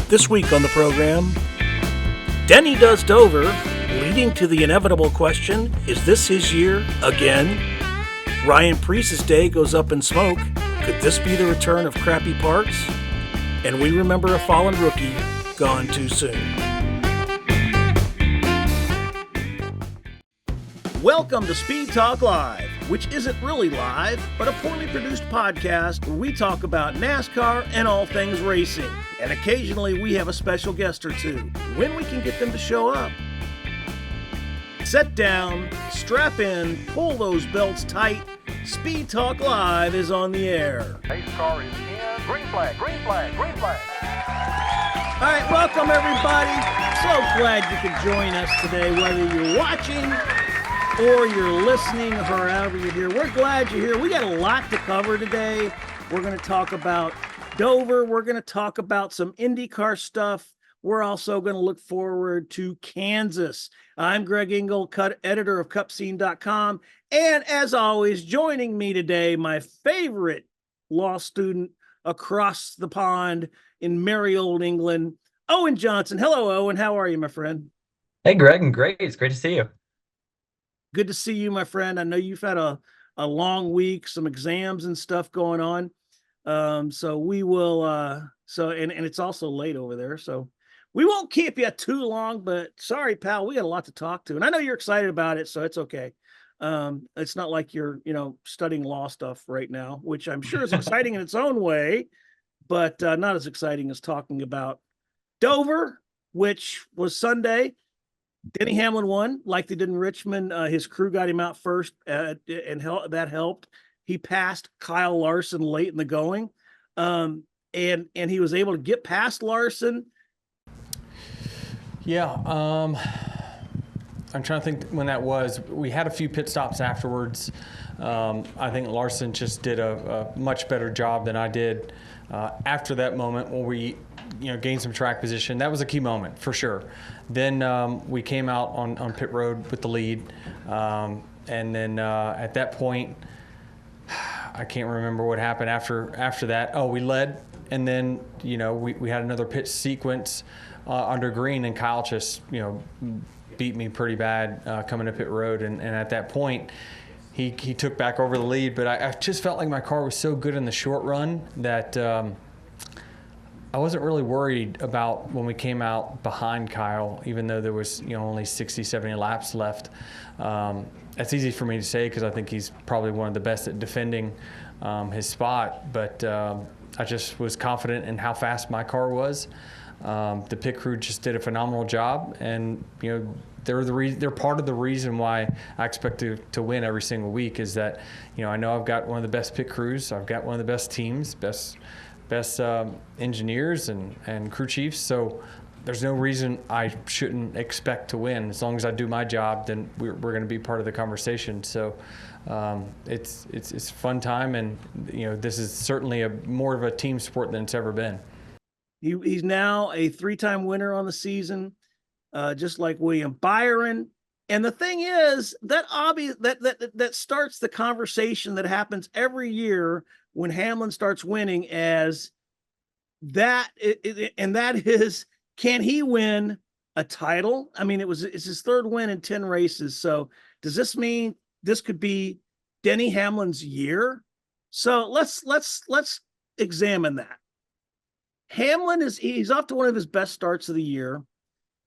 This week on the program, Denny Does Dover, leading to the inevitable question, is this his year again? Ryan Preece's day goes up in smoke. Could this be the return of crappy parts? And we remember a fallen rookie gone too soon. Welcome to Speed Talk Live, which isn't really live, but a poorly produced podcast where we talk about NASCAR and all things racing. And occasionally we have a special guest or two, when we can get them to show up. Sit down, strap in, pull those belts tight. Speed Talk Live is on the air. Pace car is in. Green flag, green flag, green flag. All right, welcome everybody. So glad you could join us today, whether you're watching or you're listening, or however you're here. We're glad you're here. We got a lot to cover today. We're going to talk about Dover. We're going to talk about some IndyCar stuff. We're also going to look forward to Kansas. I'm Greg Engel, editor of CupScene.com. And as always, joining me today, my favorite law student across the pond in merry old England, Owen Johnson. Hello, Owen. How are you, my friend? Hey, Greg, and great. It's great to see you. Good to see you, my friend. I know you've had a long week, some exams and stuff going on. So we will, and it's also late over there. So we won't keep you too long, but sorry, pal, we got a lot to talk to. And I know you're excited about it, so it's okay. It's not like you're, studying law stuff right now, which I'm sure is exciting in its own way, but not as exciting as talking about Dover, which was Sunday. Denny Hamlin won like they did in Richmond. His crew got him out first, and that helped. He passed Kyle Larson late in the going, and he was able to get past Larson. Yeah, I'm trying to think when that was. We had a few pit stops afterwards. I think Larson just did a much better job than I did after that moment when we gained some track position. That was a key moment for sure. Then we came out on pit road with the lead. And then at that point, I can't remember what happened after that. Oh, we led. And then, we had another pit sequence under green, and Kyle just, beat me pretty bad coming to pit road. And at that point, he took back over the lead. But I just felt like my car was so good in the short run that I wasn't really worried about when we came out behind Kyle, even though there was only 60, 70 laps left. That's easy for me to say because I think he's probably one of the best at defending his spot. But I just was confident in how fast my car was. The pit crew just did a phenomenal job, and they're part of the reason why I expect to win every single week. Is that I know I've got one of the best pit crews, I've got one of the best teams, best engineers and crew chiefs. So there's no reason I shouldn't expect to win. As long as I do my job, then we're going to be part of the conversation. So it's a fun time, and this is certainly more of a team sport than it's ever been. He's now a 3-time winner on the season, just like William Byron. And the thing is that starts the conversation that happens every year when Hamlin starts winning, as that, and that is, can he win a title? I mean, it's his third win in 10 races. So does this mean this could be Denny Hamlin's year? So let's examine that. Hamlin he's off to one of his best starts of the year.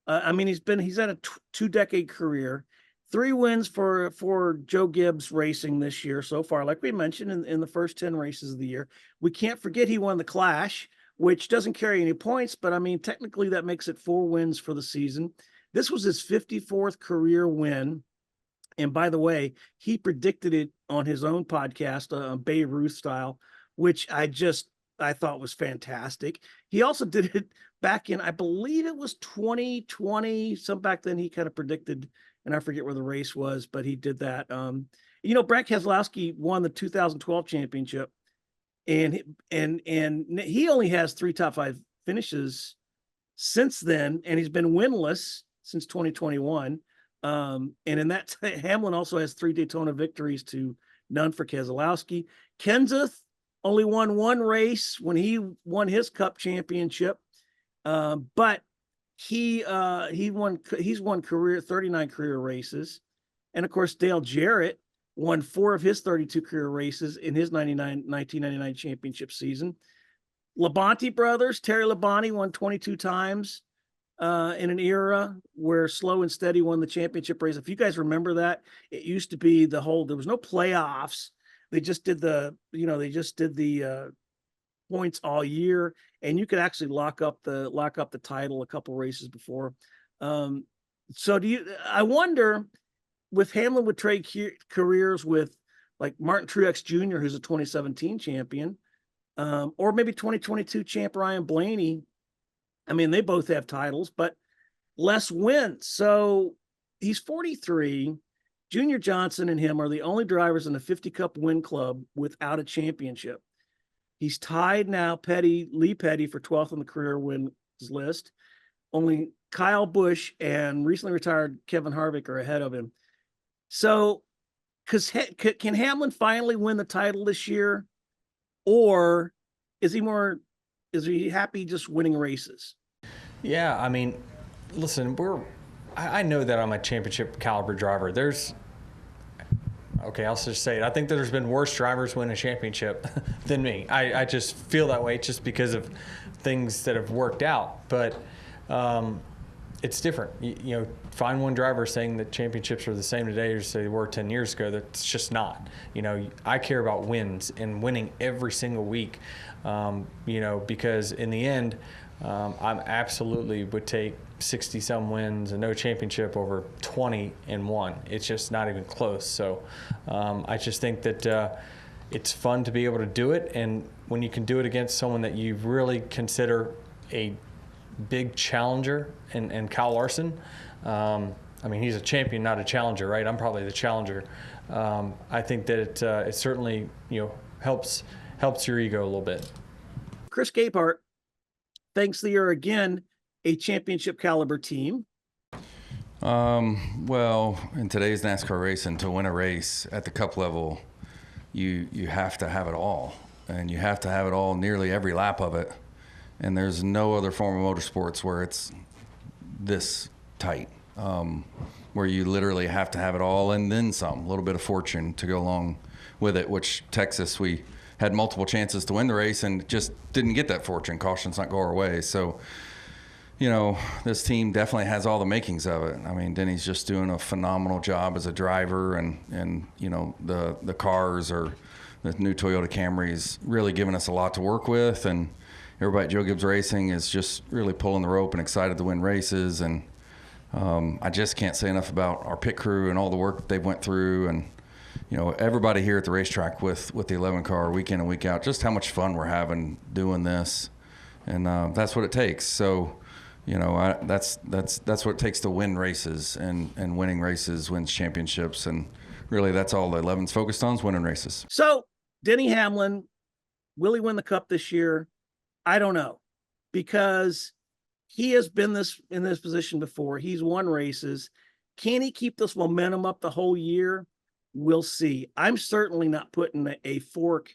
He's had a 2-decade career. 3 wins for Joe Gibbs Racing this year so far, like we mentioned in the first 10 races of the year. We can't forget he won the Clash, which doesn't carry any points, but technically that makes it 4 wins for the season. This was his 54th career win. And by the way, he predicted it on his own podcast, Babe Ruth style, which I thought was fantastic. He also did it back in, I believe it was 2020. Back then he kind of predicted, and I forget where the race was, but he did that. Brad Keselowski won the 2012 championship, and he only has 3 top 5 finishes since then, and he's been winless since 2021. And in that, Hamlin also has 3 Daytona victories to none for Keselowski. Kenseth only won 1 race when he won his Cup championship. But he's won 39 career races. And of course, Dale Jarrett won 4 of his 32 career races in his 1999 championship season. Labonte brothers, Terry Labonte won 22 times in an era where Slow and Steady won the championship race. If you guys remember that, it used to be there was no playoffs. They just did the points all year, and you could actually lock up the title a couple races before. So I wonder, with Hamlin would trade careers with like Martin Truex Jr., who's a 2017 champion, or maybe 2022 champ Ryan Blaney. I mean, they both have titles, but less wins. So he's 43. Junior Johnson and him are the only drivers in the 50 Cup win club without a championship. He's tied now Lee Petty for 12th on the career wins list. Only Kyle Busch and recently retired Kevin Harvick are ahead of him. So, can Hamlin finally win the title this year, or is he happy just winning races? Yeah, I mean, listen, I know that I'm a championship caliber driver. I'll just say it. I think there's been worse drivers win a championship than me. I just feel that way just because of things that have worked out. But it's different. You know, find one driver saying that championships are the same today as they were 10 years ago. That's just not. You know, I care about wins and winning every single week, because in the end, I absolutely would take 60-some wins and no championship over 20 and 1. It's just not even close. So I just think that it's fun to be able to do it. And when you can do it against someone that you really consider a big challenger, and Kyle Larson, I mean, he's a champion, not a challenger, right? I'm probably the challenger. I think that it certainly, helps your ego a little bit. Chris Capehart thinks they are again a championship caliber team. Well, in today's NASCAR racing, to win a race at the Cup level, you have to have it all, and you have to have it all nearly every lap of it. And there's no other form of motorsports where it's this tight, where you literally have to have it all and then some, a little bit of fortune to go along with it, which Texas, we had multiple chances to win the race and just didn't get that fortune. Cautions not go our way. So, this team definitely has all the makings of it. I mean, Denny's just doing a phenomenal job as a driver, and the cars, or the new Toyota Camrys, really giving us a lot to work with, and everybody at Joe Gibbs Racing is just really pulling the rope and excited to win races. And I just can't say enough about our pit crew and all the work that they've went through, and everybody here at the racetrack with the 11 car week in and week out, just how much fun we're having doing this. And that's what it takes. So, that's what it takes to win races, and winning races wins championships. And really, that's all the 11's focused on, is winning races. So Denny Hamlin, will he win the Cup this year? I don't know, because he has been in this position before. He's won races. Can he keep this momentum up the whole year? We'll see. I'm certainly not putting a fork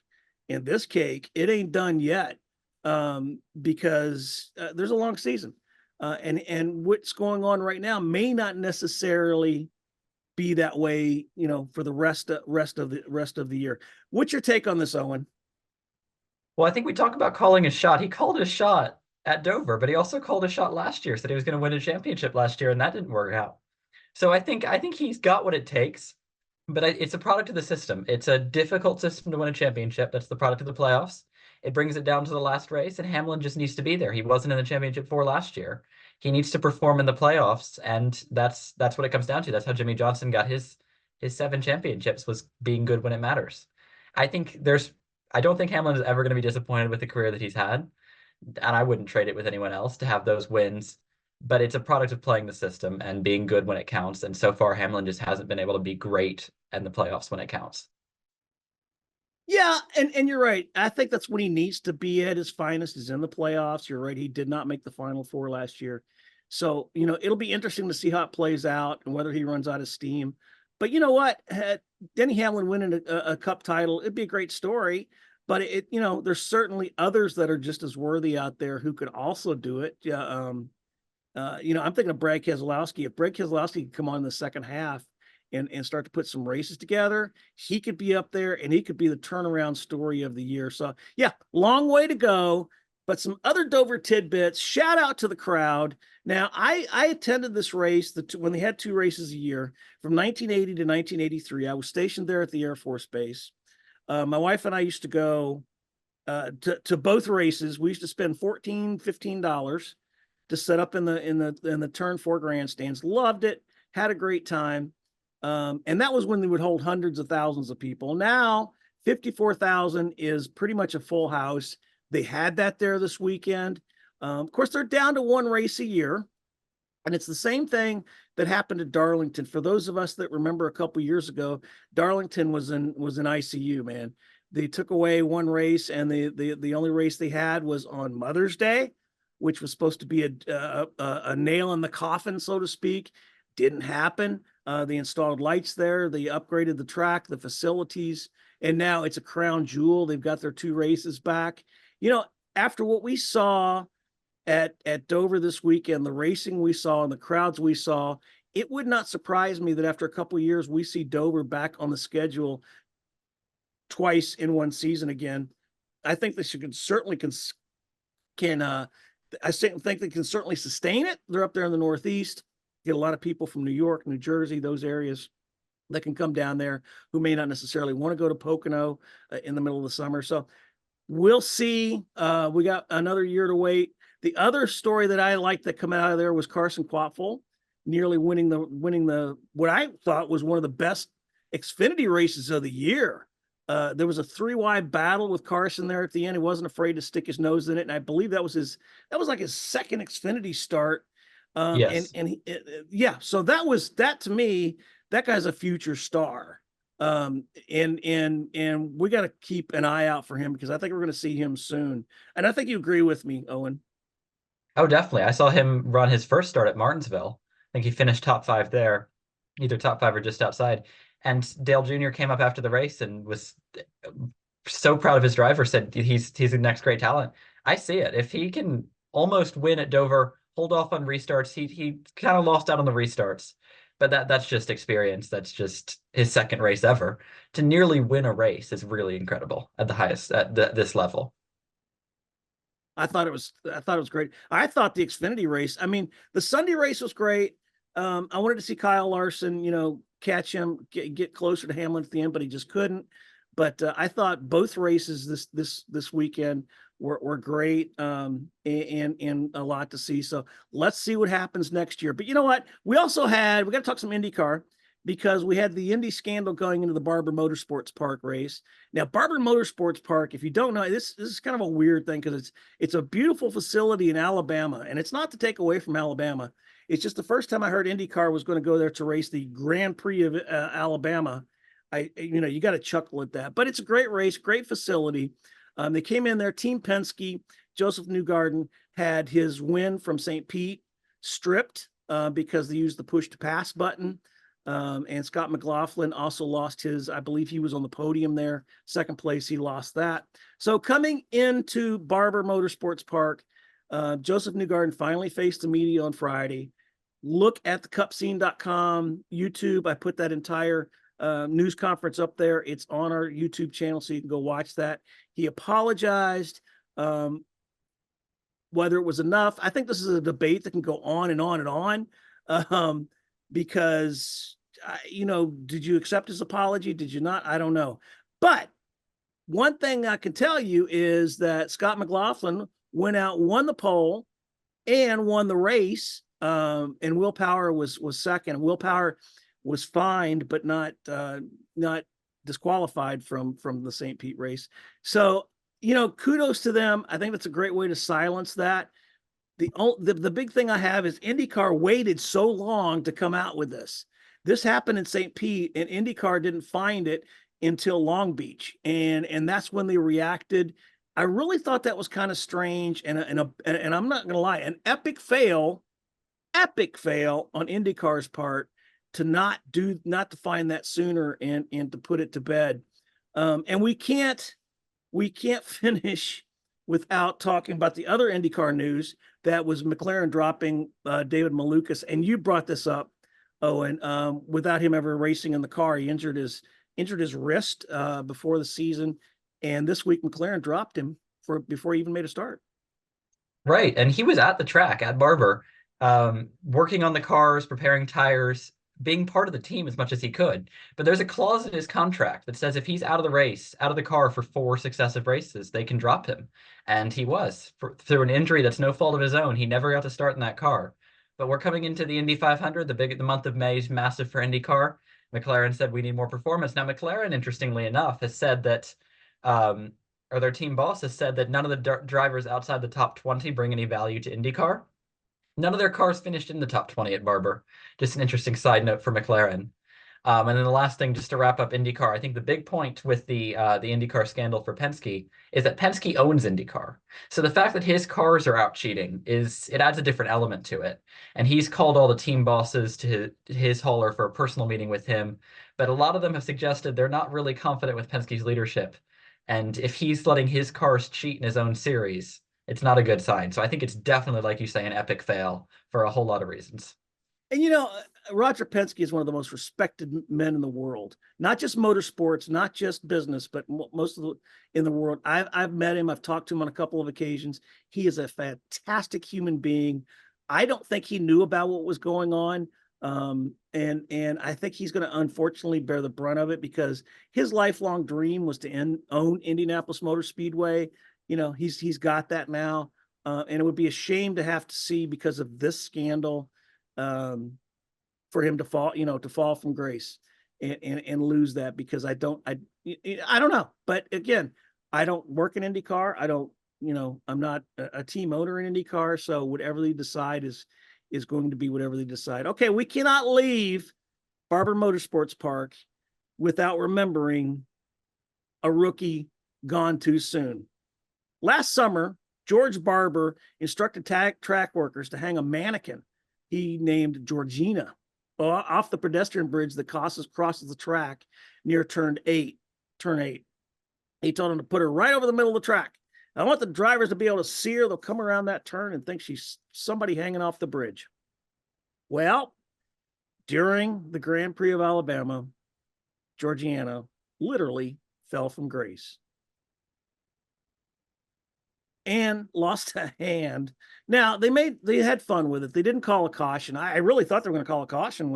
in this cake. It ain't done yet, because there's a long season, and what's going on right now may not necessarily be that way, for the rest of the year. What's your take on this, Owen? Well, I think we talk about calling a shot. He called a shot at Dover, but he also called a shot last year, said he was going to win a championship last year, and that didn't work out. So I think he's got what it takes, but it's a product of the system. It's a difficult system to win a championship. That's the product of the playoffs. It brings it down to the last race, and Hamlin just needs to be there. He wasn't in the championship 4 last year. He needs to perform in the playoffs, and that's what it comes down to. That's how Jimmy Johnson got his 7 championships, was being good when it matters. I don't think Hamlin is ever going to be disappointed with the career that he's had, and I wouldn't trade it with anyone else to have those wins. But it's a product of playing the system and being good when it counts. And so far, Hamlin just hasn't been able to be great in the playoffs when it counts. Yeah, and you're right. I think that's when he needs to be at his finest, is in the playoffs. You're right. He did not make the Final Four last year. So, it'll be interesting to see how it plays out and whether he runs out of steam. But you know what? Denny Hamlin winning a Cup title, it'd be a great story. but there's certainly others that are just as worthy out there who could also do it. Yeah. I'm thinking of Brad Keselowski. If Brad Keselowski could come on in the second half and start to put some races together, he could be up there and he could be the turnaround story of the year. So yeah, long way to go, but some other Dover tidbits. Shout out to the crowd. Now I attended this race when they had 2 races a year from 1980 to 1983. I was stationed there at the Air Force Base. My wife and I used to go to both races. We used to spend $15 to set up in the turn 4 grandstands. Loved it, had a great time. And that was when they would hold hundreds of thousands of people. Now 54,000 is pretty much a full house. They had that there this weekend. Of course, they're down to 1 race a year. And it's the same thing that happened at Darlington. For those of us that remember a couple years ago, Darlington was in ICU, man. They took away 1 race, and the only race they had was on Mother's Day, which was supposed to be a nail in the coffin, so to speak. Didn't happen. They installed lights there. They upgraded the track, the facilities, and now it's a crown jewel. They've got their 2 races back. After what we saw at Dover this weekend, the racing we saw and the crowds we saw, it would not surprise me that after a couple of years, we see Dover back on the schedule twice in 1 season again. I think they certainly can I think they can certainly sustain it. They're up there in the Northeast. Get a lot of people from New York, New Jersey, those areas that can come down there who may not necessarily want to go to Pocono in the middle of the summer. So we'll see. We got another year to wait. The other story that I liked that come out of there was Carson Quatful nearly winning the what I thought was one of the best Xfinity races of the year. There was a 3-wide battle with Carson there at the end. He wasn't afraid to stick his nose in it, and I believe that was like his second Xfinity start. Yes. Yeah. So that to me, that guy's a future star. And we got to keep an eye out for him because I think we're going to see him soon. And I think you agree with me, Owen. Oh, definitely. I saw him run his first start at Martinsville. I think he finished top 5 there, either top 5 or just outside. And Dale Jr. came up after the race and was so proud of his driver, said he's the next great talent. I see it. If he can almost win at Dover, hold off on restarts, he kind of lost out on the restarts. But that's just experience. That's just his second race ever. To nearly win a race is really incredible at the highest this level. I thought it was great. I thought the Xfinity race, I mean, the Sunday race was great. I wanted to see Kyle Larson, catch him, get closer to Hamlin at the end, but he just couldn't. But I thought both races this weekend were great, and a lot to see. So let's see what happens next year. But you know what? We got to talk some IndyCar, because we had the Indy scandal going into the Barber Motorsports Park race. Now, Barber Motorsports Park, if you don't know, this is kind of a weird thing because it's a beautiful facility in Alabama, and it's not to take away from Alabama. It's just the first time I heard IndyCar was going to go there to race the Grand Prix of Alabama. You got to chuckle at that, but it's a great race, great facility. They came in there. Team Penske, Joseph Newgarden had his win from St. Pete stripped because they used the push to pass button. And Scott McLaughlin also lost his, I believe he was on the podium there. Second place, he lost that. So coming into Barber Motorsports Park, Joseph Newgarden finally faced the media on Friday. Look at the cupscene.com YouTube. I put that entire news conference up there. It's on our YouTube channel, so you can go watch that. He apologized. Whether it was enough, I think this is a debate that can go on and on and on. Because, did you accept his apology? Did you not? I don't know. But one thing I can tell you is that Scott McLaughlin went out, won the pole, and won the race. And Will Power was second. Will Power was fined, but not disqualified from the St. Pete race. So, kudos to them. I think that's a great way to silence that. The big thing I have is IndyCar waited so long to come out with this. This happened in St. Pete, and IndyCar didn't find it until Long Beach, and that's when they reacted. I really thought that was kind of strange, and I'm not going to lie, an epic fail on IndyCar's part to not to find that sooner and to put it to bed. And we can't we can't finish without talking about the other IndyCar news. That was McLaren dropping David Malukas. And you brought this up, Owen, without him ever racing in the car. He injured his wrist before the season. And this week, McLaren dropped him before he even made a start. Right. And he was at the track at Barber, working on the cars, preparing tires, being part of the team as much as he could. But there's a clause in his contract that says if he's out of the race, out of the car for 4 successive races, they can drop him. And he was. Through an injury that's no fault of his own. He never got to start in that car. But we're coming into the Indy 500. The month of May is massive for IndyCar. McLaren said we need more performance. Now, McLaren, interestingly enough, has said that, or their team boss has said that none of the drivers outside the top 20 bring any value to IndyCar. None of their cars finished in the top 20 at Barber. Just an interesting side note for McLaren. And then the last thing, just to wrap up IndyCar, I think the big point with the IndyCar scandal for Penske is that Penske owns IndyCar. So the fact that his cars are out cheating it adds a different element to it. And he's called all the team bosses to his hauler for a personal meeting with him. But a lot of them have suggested they're not really confident with Penske's leadership. And if he's letting his cars cheat in his own series, it's not a good sign. So I think it's definitely, like you say, an epic fail for a whole lot of reasons. And, Roger Penske is one of the most respected men in the world, not just motorsports, not just business, but most of in the world. I've met him. I've talked to him on a couple of occasions. He is a fantastic human being. I don't think he knew about what was going on. And I think he's going to unfortunately bear the brunt of it because his lifelong dream was to own Indianapolis Motor Speedway. He's got that now. And it would be a shame to have to see because of this scandal, for him to fall from grace and lose that because I don't know. But again, I don't work in IndyCar. I'm not a team owner in IndyCar. So whatever they decide is going to be whatever they decide. Okay. We cannot leave Barber Motorsports Park without remembering a rookie gone too soon. Last summer, George Barber instructed track workers to hang a mannequin he named Georgina off the pedestrian bridge that crosses the track near turn 8. He told them to put her right over the middle of the track. I want the drivers to be able to see her. They'll come around that turn and think she's somebody hanging off the bridge. Well, during the Grand Prix of Alabama, Georgiana literally fell from grace and lost a hand. Now they had fun with it. They didn't call a caution. I really thought they were going to call a caution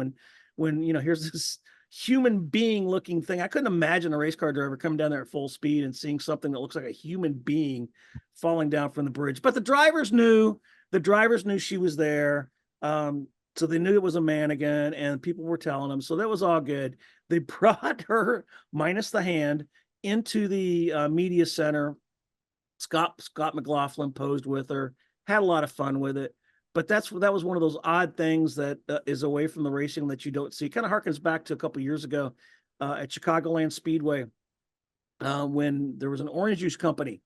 when here's this human being looking thing. I couldn't imagine a race car driver coming down there at full speed and seeing something that looks like a human being falling down from the bridge. But the drivers knew she was there. So they knew it was a mannequin and people were telling them. So that was all good. They brought her minus the hand into the media center. Scott McLaughlin posed with her, had a lot of fun with it. But that was one of those odd things that is away from the racing that you don't see. It kind of harkens back to a couple of years ago at Chicagoland Speedway when there was an orange juice company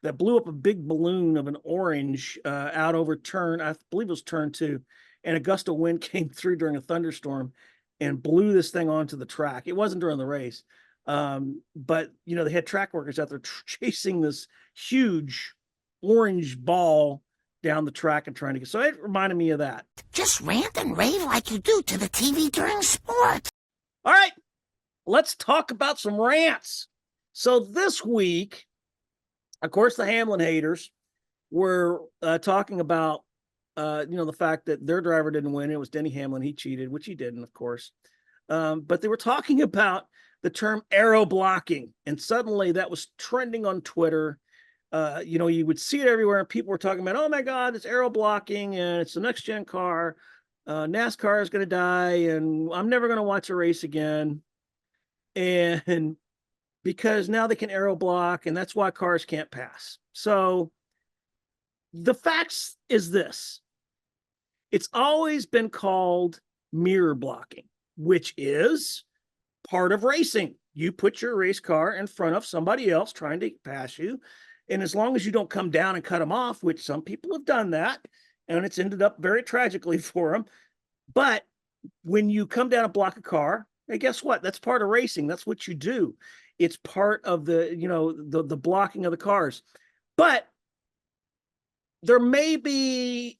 that blew up a big balloon of an orange out over I believe it was turn 2. And a gust of wind came through during a thunderstorm and blew this thing onto the track. It wasn't during the race. But they had track workers out there chasing this huge orange ball down the track and trying to get. So it reminded me of that. Just rant and rave like you do to the TV during sport. All right, let's talk about some rants. So this week, of course, the Hamlin haters were talking about, the fact that their driver didn't win. It was Denny Hamlin. He cheated, which he didn't, of course. But they were talking about the term aero blocking, and suddenly that was trending on Twitter. You would see it everywhere, and people were talking about, oh my God, it's aero blocking, and it's the next gen car. NASCAR is going to die, and I'm never going to watch a race again. And because now they can aero block, and that's why cars can't pass. So the facts is this: it's always been called mirror blocking, which is part of racing. You put your race car in front of somebody else trying to pass you. And as long as you don't come down and cut them off, which some people have done that, and it's ended up very tragically for them. But when you come down and block a car, hey, guess what? That's part of racing. That's what you do. It's part of the, the blocking of the cars. But there may be,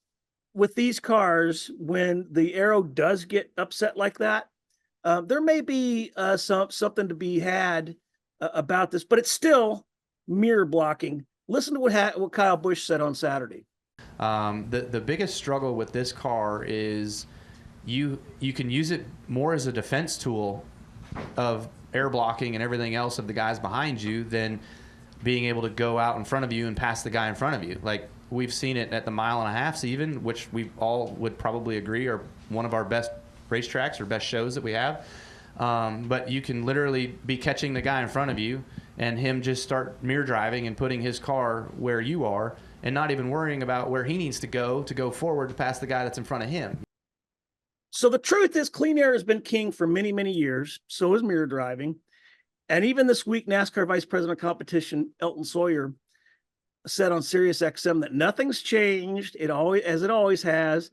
with these cars, when the aero does get upset like that, there may be something to be had about this, but it's still mirror blocking. Listen to what Kyle Busch said on Saturday. The biggest struggle with this car is you can use it more as a defense tool of air blocking and everything else of the guys behind you than being able to go out in front of you and pass the guy in front of you. Like we've seen it at the 1.5 miles even, which we all would probably agree are one of our best racetracks or best shows that we have. But you can literally be catching the guy in front of you and him just start mirror driving and putting his car where you are and not even worrying about where he needs to go forward to pass the guy that's in front of him. So the truth is, clean air has been king for many, many years. So is mirror driving. And even this week, NASCAR Vice President of Competition, Elton Sawyer, said on Sirius XM that nothing's changed. As it always has.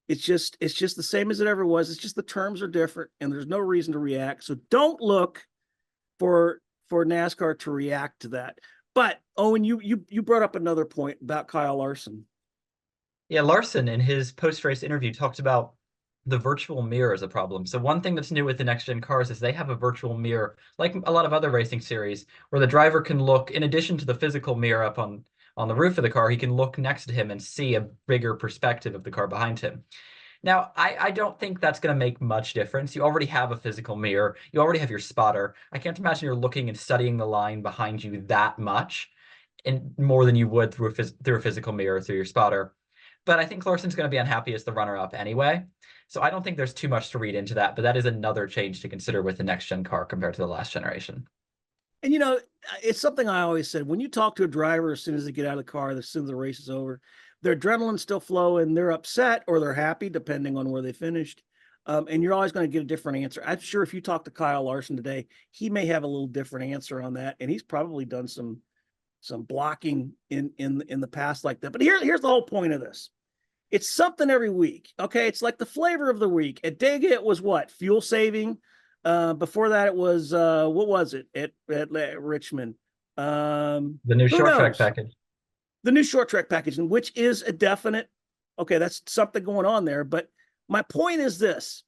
It's just the same as it ever was. It's just the terms are different and there's no reason to react. So don't look for NASCAR to react to that. But Owen, you brought up another point about Kyle Larson. Yeah, Larson in his post-race interview talked about the virtual mirror as a problem. So one thing that's new with the next-gen cars is they have a virtual mirror, like a lot of other racing series, where the driver can look, in addition to the physical mirror up on the roof of the car, he can look next to him and see a bigger perspective of the car behind him. Now, I don't think that's going to make much difference. You already have a physical mirror. You already have your spotter. I can't imagine you're looking and studying the line behind you that much, and more than you would through a physical mirror through your spotter. But I think Larson's going to be unhappy as the runner-up anyway. So I don't think there's too much to read into that, but that is another change to consider with the next-gen car compared to the last generation. And, it's something I always said. When you talk to a driver, as soon as they get out of the car, as soon as the race is over, their adrenaline's still flowing, they're upset or they're happy, depending on where they finished. And you're always going to get a different answer. I'm sure if you talk to Kyle Larson today, he may have a little different answer on that. And he's probably done some blocking in the past like that. But here's the whole point of this. It's something every week. Okay. It's like the flavor of the week. At Dega, it was what? Fuel saving. Before that, it was, what was it at Richmond? The new short track package. The new short track package, which is a definite, okay, that's something going on there. But my point is this.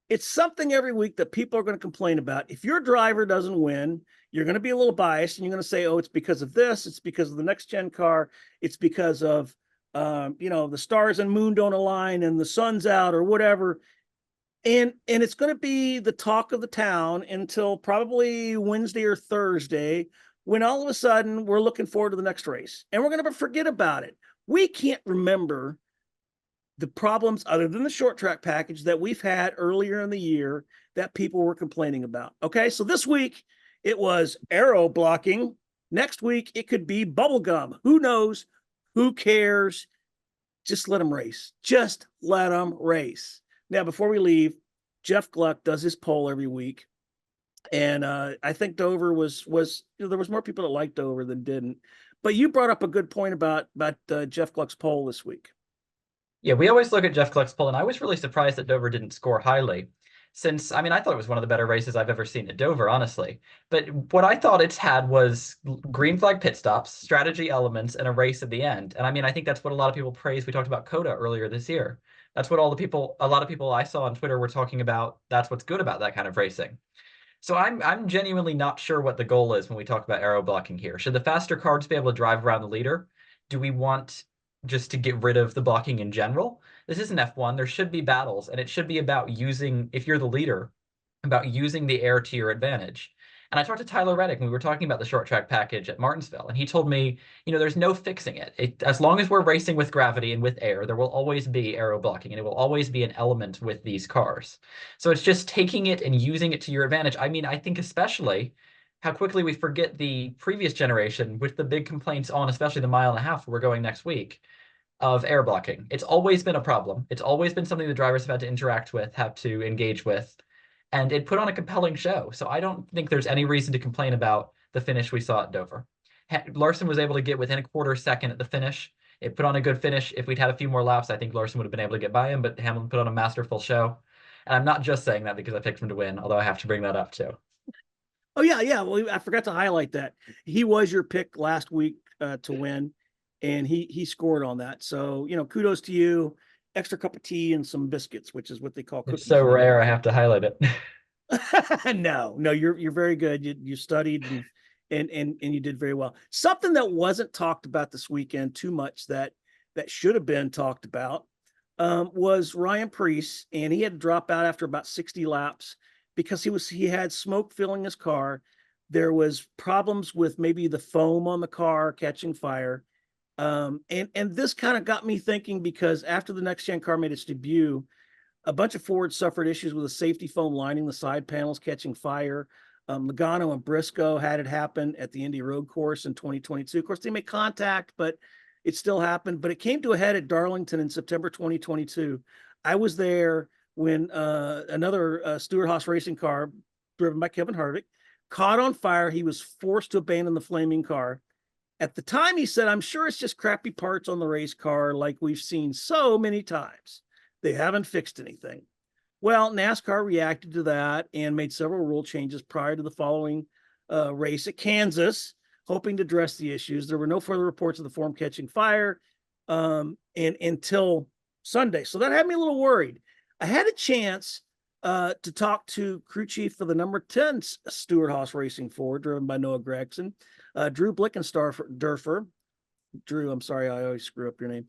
It's something every week that people are going to complain about. If your driver doesn't win, you're going to be a little biased and you're going to say, oh, it's because of this. It's because of the next gen car. It's because of, the stars and moon don't align and the sun's out or whatever. And it's going to be the talk of the town until probably Wednesday or Thursday, when all of a sudden we're looking forward to the next race and we're going to forget about it. We can't remember the problems other than the short track package that we've had earlier in the year that people were complaining about. Okay. So this week it was aero blocking. Next week, it could be bubble gum. Who knows? Who cares? Just let them race. Just let them race. Now, before we leave, Jeff Gluck does his poll every week. And I think Dover was there was more people that liked Dover than didn't. But you brought up a good point about Jeff Gluck's poll this week. Yeah, we always look at Jeff Gluck's poll, and I was really surprised that Dover didn't score highly. Since, I thought it was one of the better races I've ever seen at Dover, honestly. But what I thought it's had was green flag pit stops, strategy elements, and a race at the end. And I think that's what a lot of people praised. We talked about COTA earlier this year. That's what a lot of people I saw on Twitter were talking about. That's what's good about that kind of racing. So I'm genuinely not sure what the goal is when we talk about aero blocking here. Should the faster cars be able to drive around the leader? Do we want just to get rid of the blocking in general? This isn't F1. There should be battles, and it should be about using, if you're the leader, about using the air to your advantage. And I talked to Tyler Reddick when we were talking about the short track package at Martinsville, and he told me, there's no fixing it. As long as we're racing with gravity and with air, there will always be aero blocking, and it will always be an element with these cars. So it's just taking it and using it to your advantage. I think especially how quickly we forget the previous generation with the big complaints on, especially the 1.5 miles we're going next week, of air blocking. It's always been a problem. It's always been something the drivers have had to interact with, have to engage with, and it put on a compelling show. So I don't think there's any reason to complain about the finish we saw at Dover. Larson was able to get within a quarter second at the finish. It put on a good finish. If we'd had a few more laps, I think Larson would have been able to get by him, but Hamilton put on a masterful show. And I'm not just saying that because I picked him to win, although I have to bring that up too. Oh yeah, yeah. Well, I forgot to highlight that he was your pick last week to win, and he scored on that. So kudos to you. Extra cup of tea and some biscuits, which is what they call It's cookies. so rare I have to highlight it. No, you're very good. You studied and you did very well. Something that wasn't talked about this weekend too much that should have been talked about was Ryan Preece, and he had to drop out after about 60 laps because he had smoke filling his car. There was problems with maybe the foam on the car catching fire. And this kind of got me thinking because after the next gen car made its debut, a bunch of Fords suffered issues with a safety foam lining, the side panels catching fire. Logano and Briscoe had it happen at the Indy Road Course in 2022. Of course, they made contact, but it still happened. But it came to a head at Darlington in September 2022. I was there when another Stewart-Haas racing car, driven by Kevin Harvick, caught on fire. He was forced to abandon the flaming car. At the time, he said, "I'm sure it's just crappy parts on the race car like we've seen so many times. They haven't fixed anything." Well, NASCAR reacted to that and made several rule changes prior to the following race at Kansas, hoping to address the issues. There were no further reports of the form catching fire and until Sunday. So that had me a little worried. I had a chance to talk to crew chief for the number 10 Stewart-Haas Racing Ford, driven by Noah Gragson, Drew Blickensderfer. Drew, I'm sorry, I always screw up your name.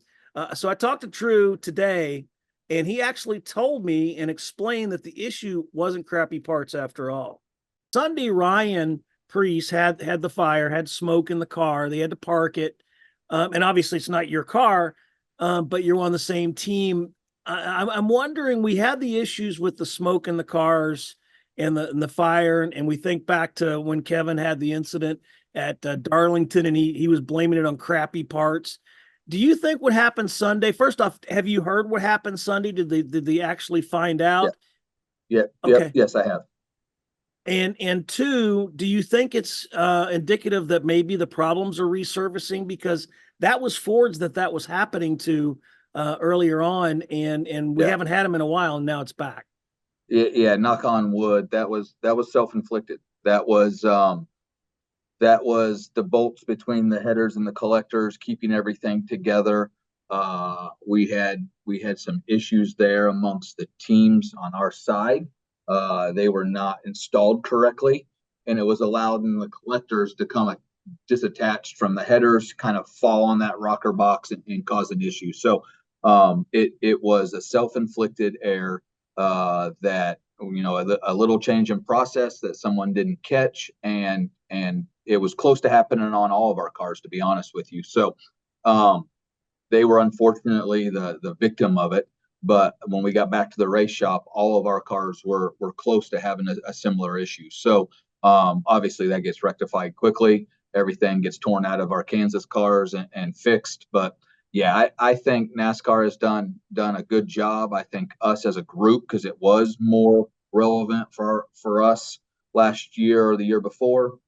So I talked to Drew today, and he actually told me and explained that the issue wasn't crappy parts after all. Sunday, Ryan Preece had the fire, had smoke in the car. They had to park it. And obviously it's not your car, but you're on the same team. I'm wondering, we had the issues with the smoke in the cars and the fire. And we think back to when Kevin had the incident at Darlington, and he was blaming it on crappy parts. Do you think what happened Sunday? First off, have you heard what happened Sunday? Did they actually find out? Yeah. Okay. Yes, I have. And two, do you think it's indicative that maybe the problems are resurfacing, because that was Ford's that was happening to earlier on, and we haven't had them in a while, and now it's back. Yeah, knock on wood. That was self-inflicted. That was the bolts between the headers and the collectors keeping everything together. We had some issues there amongst the teams on our side. They were not installed correctly, and it was allowing the collectors to come disattached from the headers, kind of fall on that rocker box and cause an issue. So it was a self-inflicted error that a little change in process that someone didn't catch, and it was close to happening on all of our cars, to be honest with you. So they were unfortunately the victim of it. But when we got back to the race shop, all of our cars were close to having a similar issue. So obviously that gets rectified quickly. Everything gets torn out of our Kansas cars and fixed. But yeah, I think NASCAR has done a good job. I think us as a group, because it was more relevant for us last year or the year before,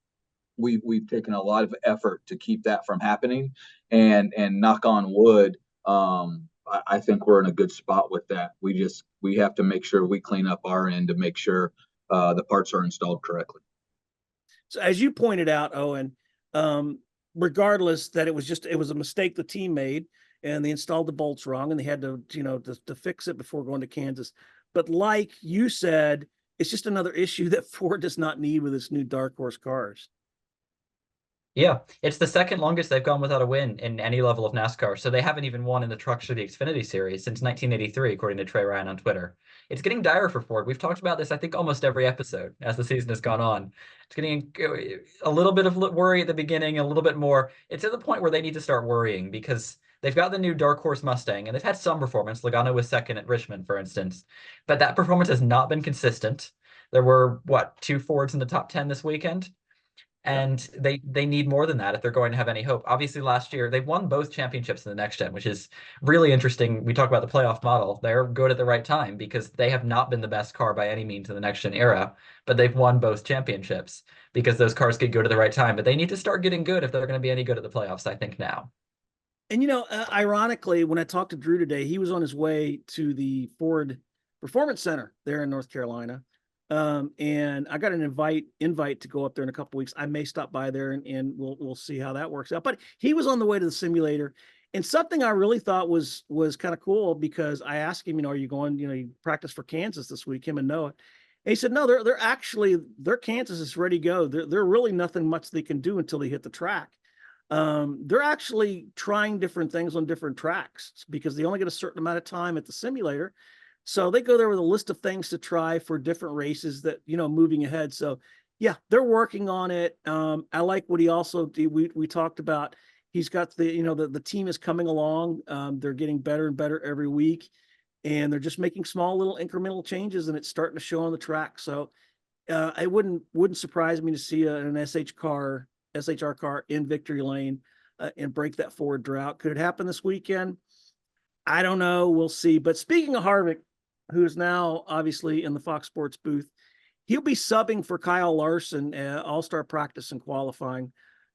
we've taken a lot of effort to keep that from happening. And knock on wood, I think we're in a good spot with that. We have to make sure we clean up our end to make sure the parts are installed correctly. So as you pointed out, Owen, regardless that it was a mistake the team made, and they installed the bolts wrong, and they had to fix it before going to Kansas. But like you said, it's just another issue that Ford does not need with its new dark horse cars. Yeah, it's the second longest they've gone without a win in any level of NASCAR. So they haven't even won in the Trucks or the Xfinity Series since 1983, according to Trey Ryan on Twitter. It's getting dire for Ford. We've talked about this, I think, almost every episode as the season has gone on. It's getting a little bit of worry at the beginning, a little bit more. It's at the point where they need to start worrying, because they've got the new dark horse Mustang, and they've had some performance. Logano was second at Richmond, for instance. But that performance has not been consistent. There were, 2 Fords in the top 10 this weekend? And they need more than that if they're going to have any hope. Obviously, last year, they won both championships in the next gen, which is really interesting. We talk about the playoff model. They're good at the right time because they have not been the best car by any means in the next gen era, but they've won both championships because those cars get good at the right time. But they need to start getting good if they're going to be any good at the playoffs, I think, now. And, ironically, when I talked to Drew today, he was on his way to the Ford Performance Center there in North Carolina. And I got an invite to go up there in a couple weeks. I may stop by there and we'll see how that works out. But he was on the way to the simulator, and something I really thought was kind of cool, because I asked him, are you going, you practice for Kansas this week, him and Noah. And he said, no, they're actually, their Kansas is ready to go. They're really nothing much they can do until they hit the track. They're actually trying different things on different tracks because they only get a certain amount of time at the simulator. So they go there with a list of things to try for different races that, moving ahead. So yeah, they're working on it. I like what he also did. We talked about, he's got the team is coming along. They're getting better and better every week, and they're just making small little incremental changes, and it's starting to show on the track. So it wouldn't surprise me to see an SHR car in victory lane and break that forward drought. Could it happen this weekend? I don't know. We'll see. But speaking of Harvick, who is now obviously in the Fox Sports booth, he'll be subbing for Kyle Larson at All-Star practice and qualifying.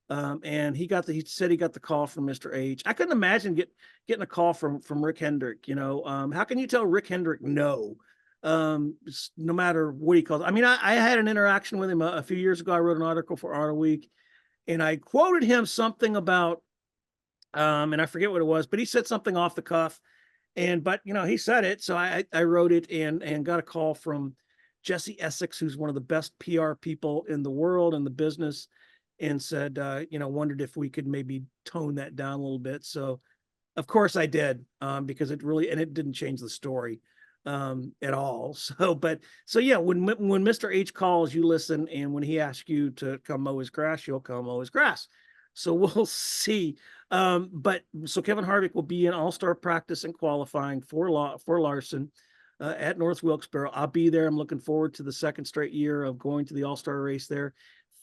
And he said he got the call from Mr. H. I couldn't imagine getting a call from Rick Hendrick. How can you tell Rick Hendrick no? No matter what he calls. I mean, I had an interaction with him a few years ago. I wrote an article for Auto Week, and I quoted him something about, and I forget what it was, but he said something off the cuff. But he said it, so I wrote it and got a call from Jesse Essex, who's one of the best PR people in the world in the business, and said, wondered if we could maybe tone that down a little bit. So, of course, I did, because it didn't change the story at all. So yeah, when Mr. H calls, you listen, and when he asks you to come mow his grass, you'll come mow his grass. So we'll see. But so Kevin Harvick will be in All-Star practice and qualifying for Larson at North Wilkesboro. I'll be there. I'm looking forward to the second straight year of going to the All-Star race there.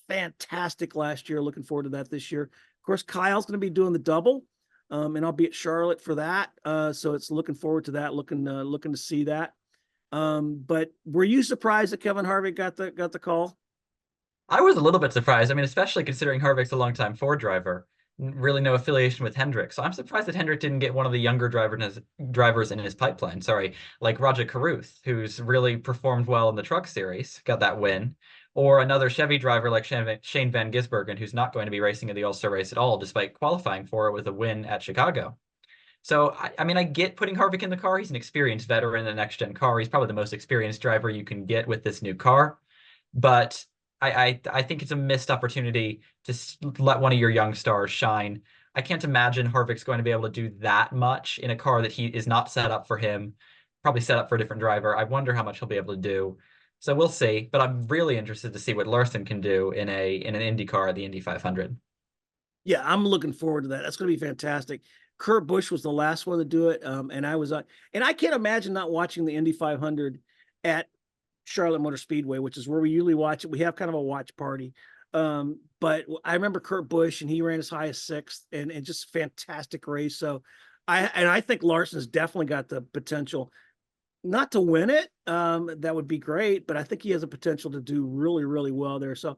Fantastic last year. Looking forward to that this year. Of course, Kyle's going to be doing the double, and I'll be at Charlotte for that. So it's looking forward to that. Looking to see that. But were you surprised that Kevin Harvick got the call? I was a little bit surprised. I mean, especially considering Harvick's a longtime Ford driver, really no affiliation with Hendrick. So I'm surprised that Hendrick didn't get one of the younger drivers in his pipeline. Sorry, like Roger Carruth, who's really performed well in the Truck Series, got that win, or another Chevy driver like Shane Van Gisbergen, who's not going to be racing in the All-Star race at all, despite qualifying for it with a win at Chicago. So, I mean, I get putting Harvick in the car. He's an experienced veteran in the next-gen car. He's probably the most experienced driver you can get with this new car. But I think it's a missed opportunity to let one of your young stars shine. I can't imagine Harvick's going to be able to do that much in a car that he is not set up for him, probably set up for a different driver. I wonder how much he'll be able to do. So we'll see. But I'm really interested to see what Larson can do in an Indy car, the Indy 500. Yeah, I'm looking forward to that. That's going to be fantastic. Kurt Busch was the last one to do it, and I can't imagine not watching the Indy 500 at Charlotte Motor Speedway, which is where we usually watch it. We have kind of a watch party. But I remember Kurt Busch, and he ran as high as sixth, and just fantastic race. So I think Larson's definitely got the potential not to win it. That would be great, but I think he has a potential to do really, really well there. So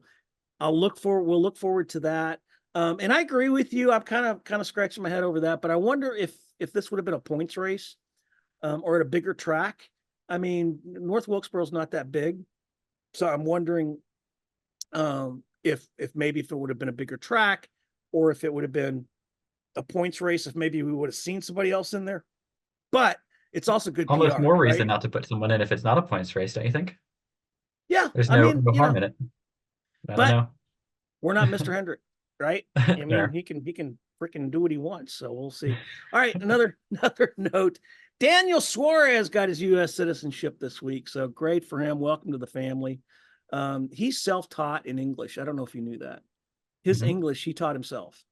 we'll look forward to that. And I agree with you. I'm kind of scratching my head over that, but I wonder if this would have been a points race, or at a bigger track. I mean, North Wilkesboro's not that big, so I'm wondering if maybe if it would have been a bigger track, or if it would have been a points race, if maybe we would have seen somebody else in there. But it's also good Almost PR, more reason right? not to put someone in if it's not a points race, don't you think? Yeah, There's I no mean, harm in it. I don't but know. we're not Mr. Hendrick, right? I mean, Fair. he can freaking do what he wants. So we'll see. All right, another note. Daniel Suarez got his U.S. citizenship this week, so great for him. Welcome to the family. He's self-taught in English. I don't know if you knew that. His English, he taught himself.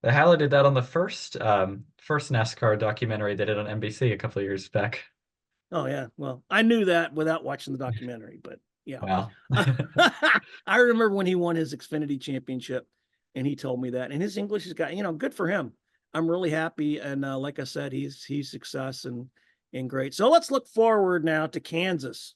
They highlighted that on the first NASCAR documentary they did on NBC a couple of years back. Oh yeah, well, I knew that without watching the documentary, but yeah. Wow. I remember when he won his Xfinity championship, and he told me that. And his English has got, good for him. I'm really happy, and like I said, he's success and great. So let's look forward now to Kansas,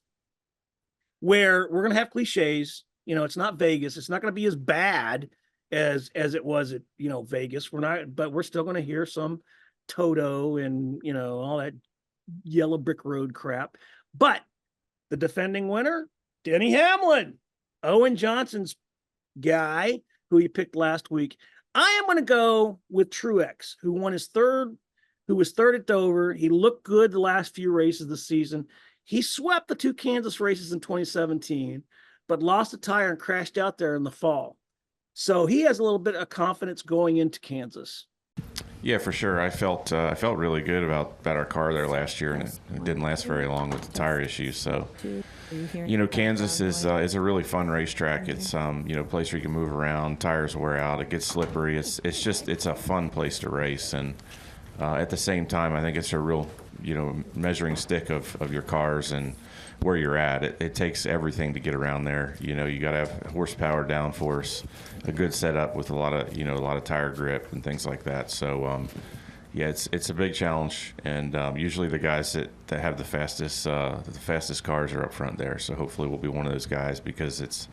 where we're gonna have cliches. It's not Vegas. It's not gonna be as bad as it was at Vegas. But we're still gonna hear some Toto and all that yellow brick road crap. But the defending winner, Denny Hamlin, Owen Johnson's guy, who he picked last week. I am going to go with Truex, who was third at Dover. He looked good the last few races this season. He swept the 2 Kansas races in 2017, but lost a tire and crashed out there in the fall. So he has a little bit of confidence going into Kansas. Yeah, for sure. I felt really good about our car there last year, and it didn't last very long with the tire issues. So, Kansas is a really fun racetrack. It's a place where you can move around, tires wear out, it gets slippery. It's a fun place to race, and at the same time, I think it's a real measuring stick of your cars and where you're at. It takes everything to get around there. You got to have horsepower, downforce, a good setup with a lot of tire grip and things like that. So it's a big challenge, and usually the guys that have the fastest cars are up front there. So hopefully we'll be one of those guys, because it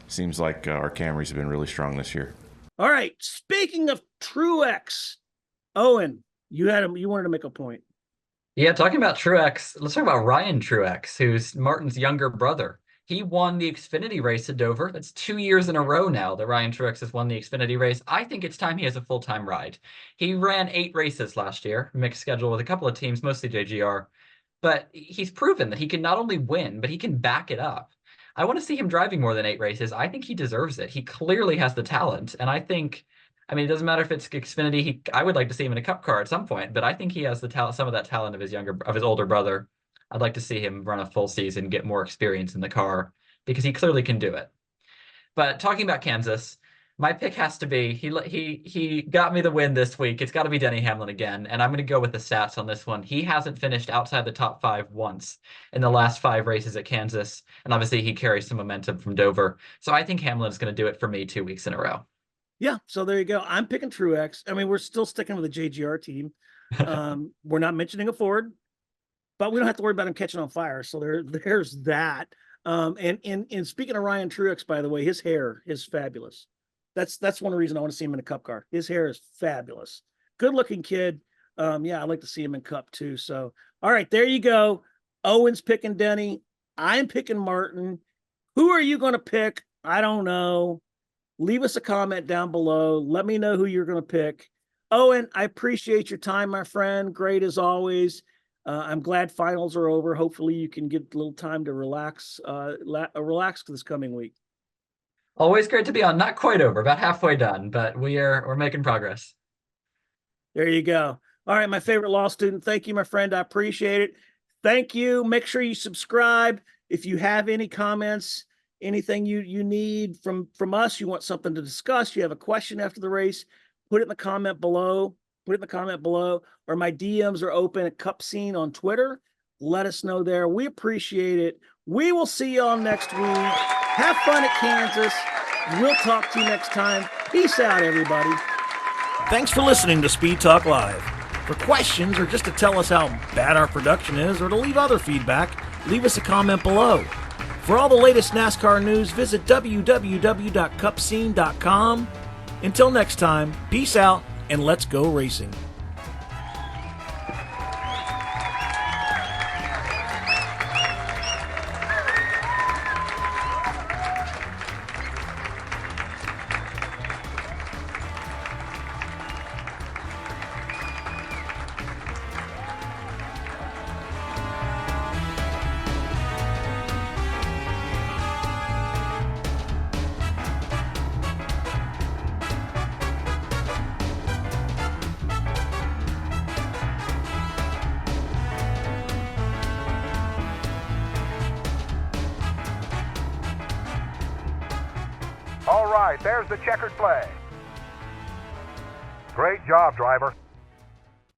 seems like our Camrys have been really strong this year. All right, speaking of Truex, Owen, you wanted to make a point. Yeah, talking about Truex, let's talk about Ryan Truex, who's Martin's younger brother. He won the Xfinity race at Dover. That's 2 years in a row now that Ryan Truex has won the Xfinity race. I think it's time he has a full-time ride. He ran 8 races last year, mixed schedule with a couple of teams, mostly JGR. But he's proven that he can not only win, but he can back it up. I want to see him driving more than 8 races. I think he deserves it. He clearly has the talent. And it doesn't matter if it's Xfinity. I would like to see him in a Cup car at some point, but I think he has some of that talent of his older brother. I'd like to see him run a full season, get more experience in the car, because he clearly can do it. But talking about Kansas, my pick has to be, he got me the win this week. It's got to be Denny Hamlin again, and I'm going to go with the stats on this one. He hasn't finished outside the top 5 once in the last 5 races at Kansas, and obviously he carries some momentum from Dover. So I think Hamlin's going to do it for me 2 weeks in a row. Yeah, so there you go. I'm picking Truex. We're still sticking with the JGR team. We're not mentioning a Ford, but we don't have to worry about him catching on fire. So there's that. And speaking of Ryan Truex, by the way, his hair is fabulous. That's one reason I want to see him in a Cup car. His hair is fabulous. Good looking kid. Yeah, I'd like to see him in Cup too. So, all right, there you go. Owen's picking Denny. I'm picking Martin. Who are you going to pick? I don't know. Leave us a comment down below. Let me know who you're going to pick. Owen, I appreciate your time, my friend. Great as always. I'm glad finals are over. Hopefully you can get a little time to relax this coming week. Always great to be on. Not quite over, about halfway done, but we're making progress. There you go. All right, my favorite law student. Thank you, my friend. I appreciate it. Thank you. Make sure you subscribe. If you have any comments, anything you need from us, you want something to discuss, you have a question after the race, put it in the comment below. Or my DMs are open at Cup Scene on Twitter. Let us know there. We appreciate it. We will see y'all next week. Have fun at Kansas. We'll talk to you next time. Peace out, everybody. Thanks for listening to Speed Talk Live. For questions or just to tell us how bad our production is or to leave other feedback, leave us a comment below. For all the latest NASCAR news, visit www.cupscene.com. Until next time, peace out and let's go racing. All right, there's the checkered flag. Great job, driver.